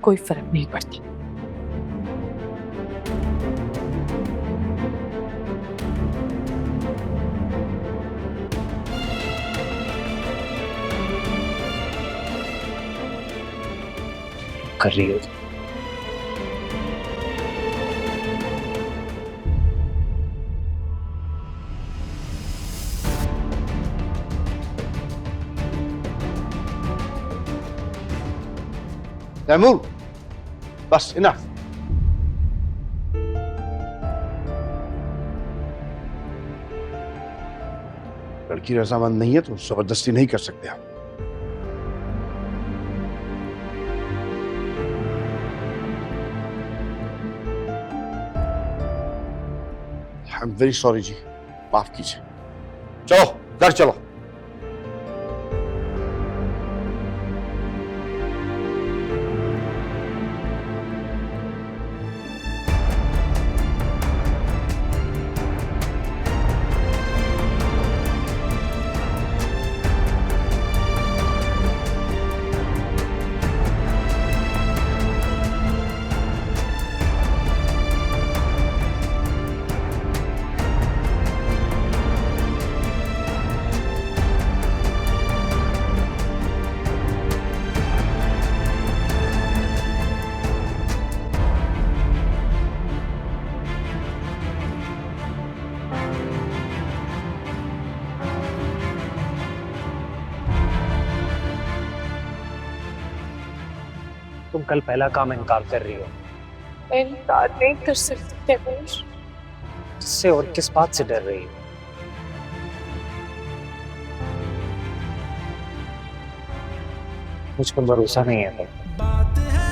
कोई फर्क नहीं पड़ता। कर रही हो तैमूर, बस इनफ। लड़की रजामंद नहीं है तो जबरदस्ती नहीं कर सकते आप। आई एम वेरी सॉरी जी, माफ कीजिए। चलो घर चलो। तुम कल पहला काम इनकार कर रही हो। मैं इनकार नहीं कर सकती तैमूर। किससे और किस बात से डर रही हो? मुझ पर भरोसा नहीं है तो। बात है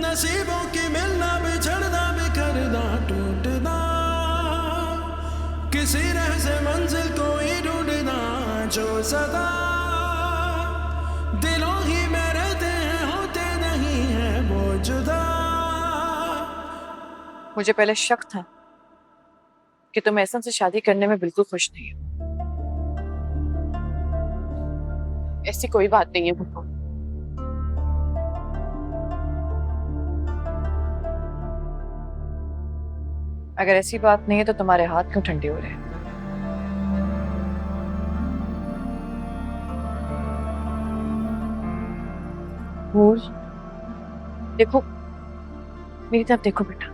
नसीबों की मिलना बिछड़ना बिखरना टूटना, किसी राह से मंजिल को ही ढूंढना जो सदा दिलों ही में रहते हैं, होते नहीं है वो जुदा। मुझे पहले शक था कि तुम एहसन से शादी करने में बिल्कुल खुश नहीं हो। ऐसी कोई बात नहीं है बुप्पो। अगर ऐसी बात नहीं है तो तुम्हारे हाथ क्यों ठंडे हो रहे हैं? नूर, देखो मेरी तरफ देखो बेटा।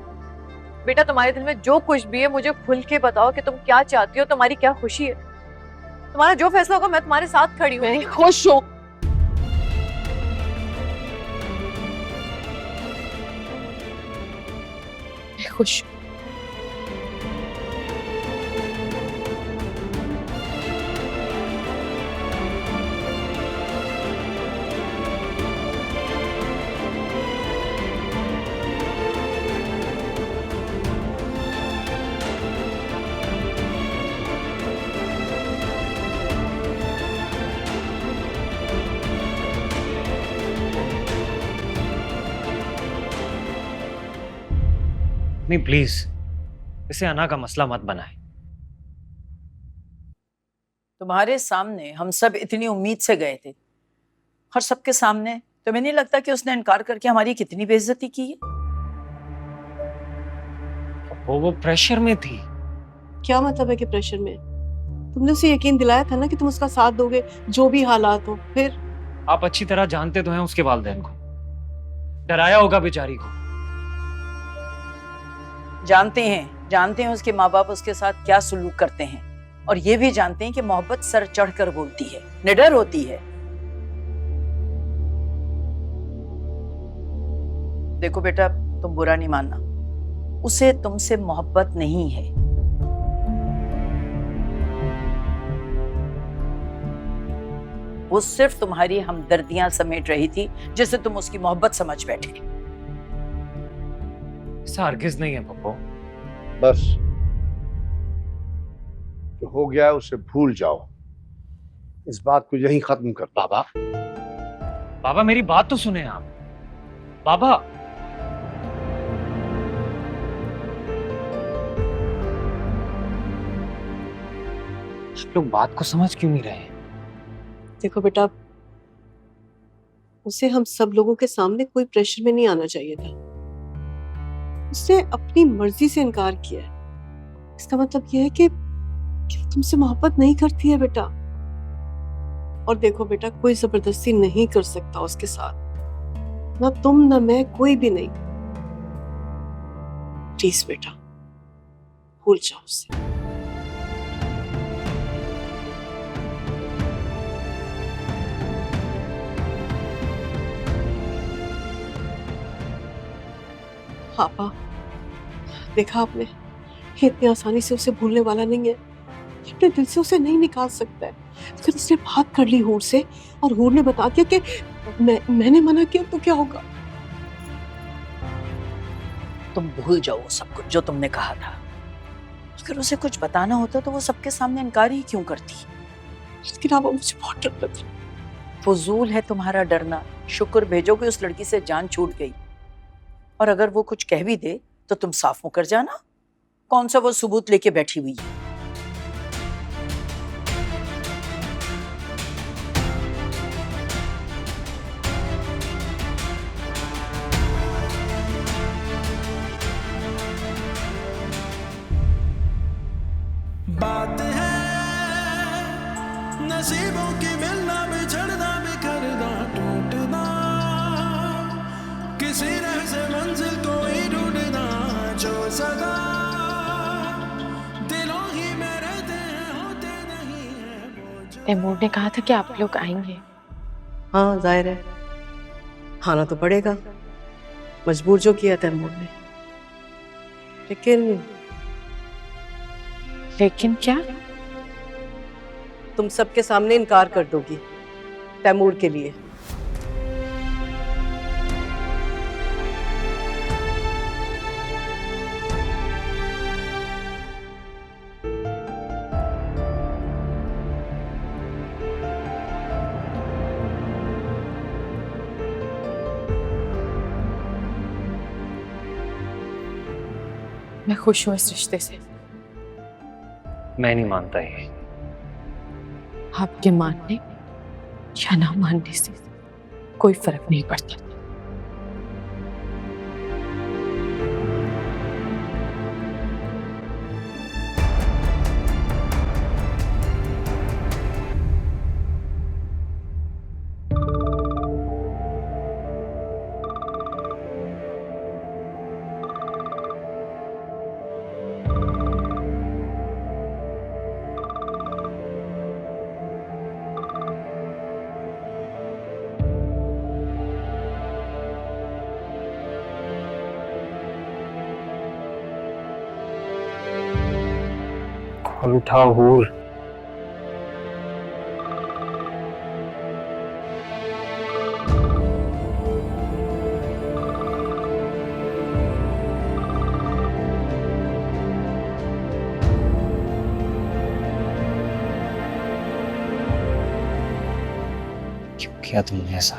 बेटा तुम्हारे दिल में जो कुछ भी है मुझे खुल के बताओ कि तुम क्या चाहती हो, तुम्हारी क्या खुशी है। तुम्हारा जो फैसला होगा मैं तुम्हारे साथ खड़ी हूँ। मैं खुश हूँ। मैं खुश हूँ। नहीं प्लीज, इसे अना का मसला मत बनाए। तुम्हारे सामने हम सब इतनी उम्मीद से गए थे और सबके सामने तुम्हें नहीं लगता कि उसने इनकार करके हमारी कितनी बेइज्जती की है? वो प्रेशर में थी। क्या मतलब है कि प्रेशर में? तुमने उसे यकीन दिलाया था ना कि तुम उसका साथ दोगे जो भी हालात हो। फिर आप अच्छी तरह जानते तो हैं उसके वालिदैन को। डराया होगा बेचारी को। जानते हैं उसके माँ बाप उसके साथ क्या सुलूक करते हैं, और ये भी जानते हैं कि मोहब्बत सर चढ़कर बोलती है, निडर होती है। देखो बेटा, तुम बुरा नहीं मानना, उसे तुमसे मोहब्बत नहीं है। वो सिर्फ तुम्हारी हमदर्दियां समेट रही थी जिसे तुम उसकी मोहब्बत समझ बैठे। ऐसा हरगिज नहीं है पप्पू। बस जो हो गया है उसे भूल जाओ। इस बात को यहीं खत्म कर दो। बाबा मेरी बात तो सुने आप। बाबा आप लोग बात को समझ क्यों नहीं रहे? देखो बेटा, उसे हम सब लोगों के सामने कोई प्रेशर में नहीं आना चाहिए था। उसने अपनी मर्जी से इनकार किया है। इसका मतलब यह है कि वो तुमसे मोहब्बत नहीं करती है बेटा। और देखो बेटा, कोई जबरदस्ती नहीं कर सकता उसके साथ, ना तुम ना मैं, कोई भी नहीं। प्लीज बेटा, भूल जाओ उसे। पापा, देखा आपने, ये इतनी आसानी से उसे भूलने वाला नहीं है। ये अपने दिल से उसे नहीं निकाल सकता है। अगर उसने बात कर ली हूर से और हूर ने बता दिया कि मैंने मना किया, तो क्या होगा? तुम भूल जाओ वो सब कुछ जो तुमने कहा था। अगर उसे कुछ बताना होता तो वो सबके सामने इनकार ही क्यों करती? लेकिन अब मुझे बहुत डर लग रहा है। फजूल है तुम्हारा डरना। शुक्र भेजो कि उस लड़की से जान छूट गई। और अगर वो कुछ कह भी दे तो तुम साफ मुकर जाना। कौन सा वो सबूत लेके बैठी हुई है? बात है नसीबों की, मिलना बिछड़ना, बिखरना टूटना, किसी राह से मंजिल को ही ढूंढना, जो सदा दिलों ही में रहते हैं, होते नहीं है वो जो। तैमूर ने कहा था कि आप लोग आएंगे। हाँ, जाहिर है, आना तो पड़ेगा। मजबूर जो किया तैमूर ने। लेकिन क्या? तुम सबके सामने इनकार कर दोगी तैमूर के लिए। मैं खुश हूँ इस रिश्ते से। मैं नहीं मानता ये। आपके मानने या ना मानने से कोई फर्क नहीं पड़ता। कॉल उठाओ हूर। क्यों किया तुमने ऐसा?